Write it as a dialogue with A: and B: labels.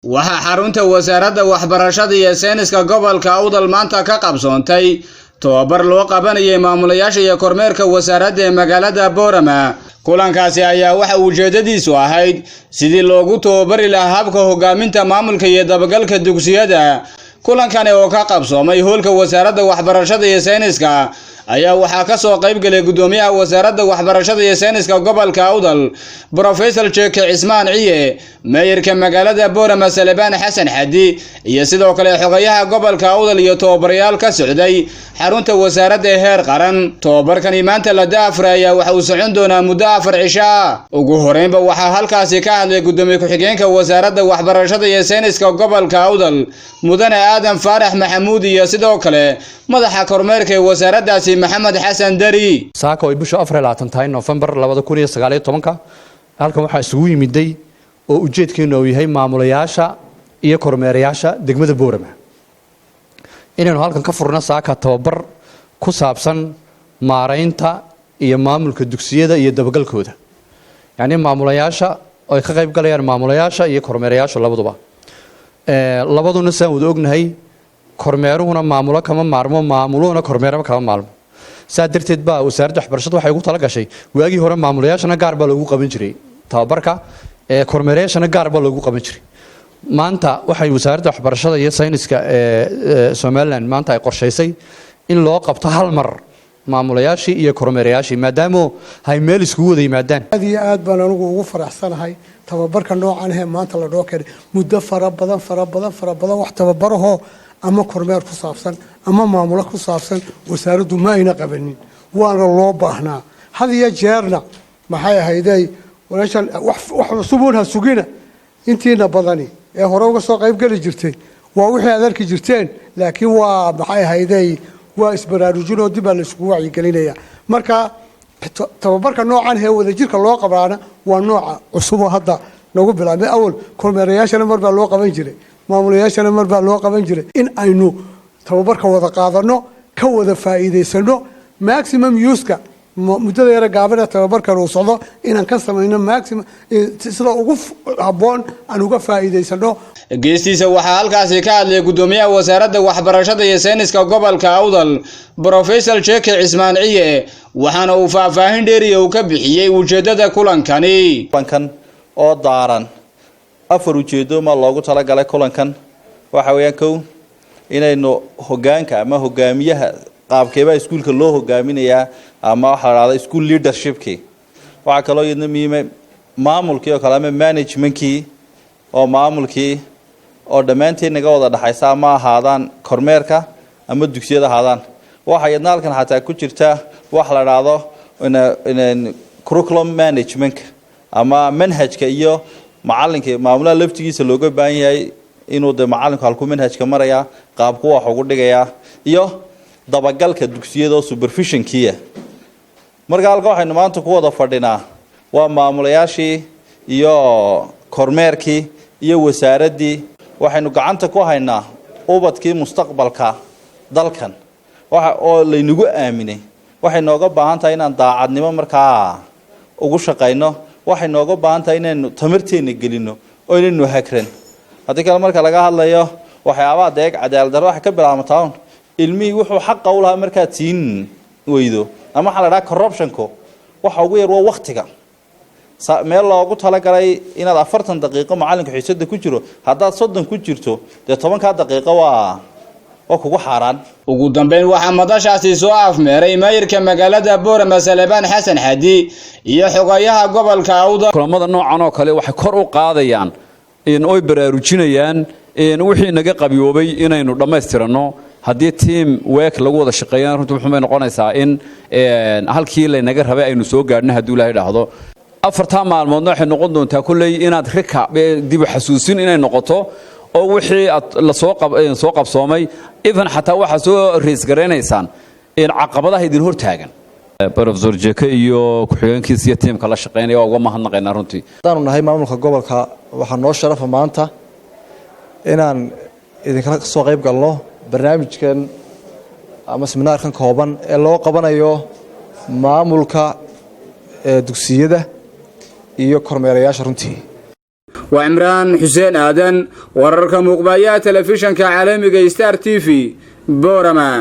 A: waxaa xarunta wasaaradda waxbarashada iyo sayniska gobolka Awdal maanta ka qabsoontay tababar loo qabanayay maamulayaasha iyo kormeerka wasaaradda ee magaalada Boorama. kulankaasi ayaa waxa ujeedadiisu ahayd sidii loogu tababari lahaa habka hogaaminta maamulka iyo dabagalka dugsiyada. kulankani oo ka qabsoomay hoolka wasaaradda waxbarashada iyo sayniska ayaa waxaa ka soo qayb galay gudoomiyaha wasaaradda waxbarashada iyo sayniska gobolka Awdal Professor Jeke Cismaan Ciye, mayorka magaalada Boorama Salebaan Xasan Xadi, iyo sidoo kale xogayaha gobolka Awdal iyo tababarayaal ka socday xarunta wasaaradda heer qaran. tababarkani maanta la daafray waxa uu socon doonaa muddo 4 cisho ah. ugu horeynba waxaa halkaasi ka hadlay gudoomiye ku-xigeenka wasaaradda waxbarashada iyo sayniska gobolka Awdal mudane Aadan Faarax Maxamuud iyo sidoo kale madaxa kormeerka wasaaraddaasi Maxamed Xasan Dari.
B: saaka oo bisha 24 November 2019 halkan waxa isugu yimiday oo ujeedkeenu uu yahay maamulayaasha iyo kormeerayaasha degmada Boorama inaynu halkan ka furno saaka tababar ku saabsan maareynta iyo maamulka dugsiyada iyo dabagalkooda. yani maamulayaasha oo ka qayb galayaan maamulayaasha iyo kormeerayaasha labaduba labaduna saan wada ognahay kormeeruhuna maamulo kama maarmo maamuluhuna kormeerama kama maarmo. saa darteed baa wasaaradda waxbarashada waxay ugu tala gashay waagii hore maamulayaashana gaar baa loogu qaban jiray tababarka kormeerayaashana gaar baa loogu qaban jiray. maanta waxay wasaaradda waxbarashada iyo sayniska Somaliland maanta ay qorshaysay in loo qabto hal mar maamulayaashii iyo kormeerayaashii maadaama ay meel isku wada yimaadaan.
C: aad baan anigu ugu faraxsanahay tababarka noocan ah maanta la dhookeeyo muddo fara badan wax tababaraho ama kormeer ku saabsan ama maamulo ku saabsan wasaaraddu ma ayna qabanin waana loo baahnaa. had iyo jeerna maxay ahaydey walaashan wax cusubna sugina intiina badani ee hore uga soo qayb gali jirtay waa wixii aad arki jirteen laakiin waa maxay ahaydey waa isbaraarujin oo dib la isku wacyi gelinaya. marka tababarka noocan ah wada jirka loo qabaana waa nooca cusub oo hadda nagu bilaabay. awal kormeerayaashana mar baa loo qaban jiray maamulayaashana mar baa loo qaban jiray in aynu tababarka wada qaadano ka wada faa'iideysano maximum use-ka muddada yar gaabada tababarka uu socdo inaan ka sameeyno maximum sida ugu haboon aan uga faa'iideysano.
A: geestiisa waxaa halkaasi ka hadlay gudoomiyaha wasaaradda waxbarashada iyo sayniska gobolka Awdal Professor Jeke Cismaan Ciye waxaana uu faahfaahin dheeri ah ka bixiyay ujeedada kulankani.
D: kulankan oo daaran afar ujeedo ma loogu tala galay kulankan waxa weeyaan kow inaynu hogaanka ama hogaamiyaha qaabkeeba iskuulka loo hogaaminayaa ama waxa la raadayay school leadershipki waxa kale oo iyadna muhiim maamulkii oo kale ama managementkii oo maamulkii oo dhamaanteen naga wada dhaxaysa ma ahaadaan kormeerka ama dugsiyada ahaadaan. waxa iyadna halkan xataa ku jirta wax la raado in curriculum management ama manhajka iyo macalinka maamulaha laftigiisa looga baahan yahay inuu de macalinku halku manhajka maraya qaabku wax ugu dhigaya iyo dabagalka dugsiyada supervision-kiya. marka halka waxaynu maanta ku wada fadhinaa waa maamulayaashii iyo kormeerkii iyo wasaaraddii waxaynu gacanta ku haynaa ubadkii mustaqbalka dalkan waxa oo laynagu aaminay waxay nooga baahan tahay inaan daacadnimo markaa ugu shaqeyno waxay nooga baahan tahay inaynu tamarteena gelino oo inaynu hakran. haddii kale marka laga hadlayo waxyaabaha deeq cadaalad darro wax ka bilaabmataa ilmihii wuxuu xaq u lahaa markaa tiin weydo ama waxa la dhahaa corruption-ko waxa ugu yar waa waqtiga meel loogu tala galay inaad 40 daqiiqo macalinka xiisada ku jiro haddaad 30 ku jirto de 10 daqiiqo waa kugu xaraan.
A: ugu dambeyn waxaa madashaasi soo afmeeray mayorka magaalada Boorama Salebaan Xasan Xadi iyo xogayaha gobolka Awdal.
E: kulamada noocan oo kale waxay kor u qaadayaan in ay baraarujinayaan in wixii naga qabiyoobay inaynu dhameystirano. haddii team work lagu wada shaqeeyaan runtii wuxuu noqonaysaa in halkii la naga rabay aynu soo gaadhno haddii Ilaahay dhaahdo. 4 maalmoodna waxay noqon doontaa kullay inaad dib u xasuusin inay noqoto oo wixii la soo qabsoomay even xataa waxa soo rees gareenaysaan in caqabadaha idin hor taagan. Professor Jeke iyo ku-xigeenkiisa iyo teamka la shaqeynaya waa uga mahadnaqaynaa runtii.
F: haddaanu nahay maamulka gobolka waxaa noo sharafa maanta inaan idinkala soo qayb galno barnaamijkan ama seminaarkan kooban ee loo qabanayo maamulka dugsiyada iyo kormeerayaasha runtii.
A: وعمران حسين آدن ورركم مقبايا تلفزيون كعالمي ستار تي في بورما.